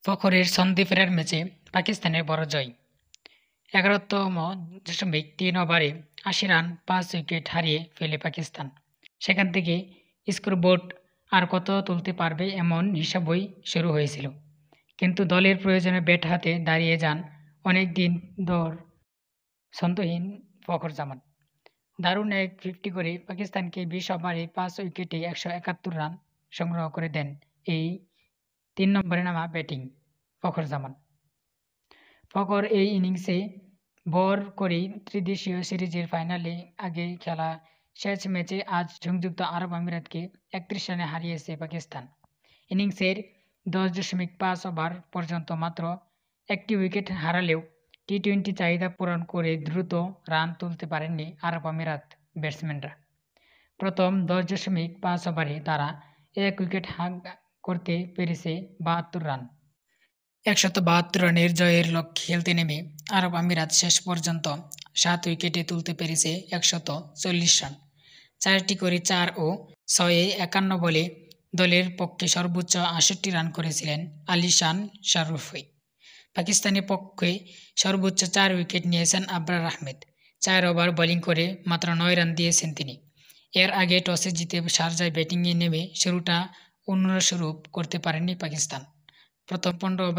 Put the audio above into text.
ফখরের সন্ধি ফেরার ম্যাচে পাকিস্তানের বড় জয়। 11.3 ওভারে ৮০ রান ৫ উইকেট হারিয়ে ফেলে পাকিস্তান। সেখান থেকে স্কোরবোর্ড আর কত তুলতে পারবে এমন হিসাবই শুরু হয়েছিল, কিন্তু দলের প্রয়োজনে ব্যাট হাতে দাঁড়িয়ে যান অনেক দিন ধর ছন্দহীন ফখর জামান। দারুণ এক 50 করে পাকিস্তানকে ২০ ওভারে ৫ উইকেটে ১৭১ রান সংগ্রহ করে দেন এই ৩ নম্বরে নামা ব্যাটিং ফখর জামান। ফখর এই ইনিংসে ভর করেই ত্রিদেশীয় সিরিজের ফাইনালে আগে খেলা শেষ ম্যাচে আজ সংযুক্ত আরব আমিরাতকে ৩১ রানে হারিয়েছে পাকিস্তান। ইনিংসের 10.৫ ওভার পর্যন্ত মাত্র একটি উইকেট হারালেও টি-20 চাহিদা পূরণ করে দ্রুত রান তুলতে পারেননি আরব আমিরাত ব্যাটসম্যানরা। প্রথম 10.৫ ওভারে তারা ১ উইকেট হার করতে পেরেছে ৭২ রান। ১৭২ রানের জয়ের লক্ষ্যে খেলতে নেমে আরব আমিরাত শেষ পর্যন্ত ৭ উইকেটে তুলতে পেরেছে ১৪০ রান। ৪টি করে ৪ ও ৬-এ ৫১ বলে দলের পক্ষে সর্বোচ্চ ৬৮ রান করেছিলেন আলিশান শারুফই। পাকিস্তানের পক্ষে সর্বোচ্চ ৪ উইকেট নিয়েছেন আবরার আহমেদ। ৪ ওভার বোলিং করে মাত্র ৯ রান দিয়েছেন তিনি। এর আগে টসে জিতে শারজায় ব্যাটিংয়ে নেমে শুরুটা অন্যরূপ করতে পারেননি পাকিস্তান। প্রথম ১৫ ওভার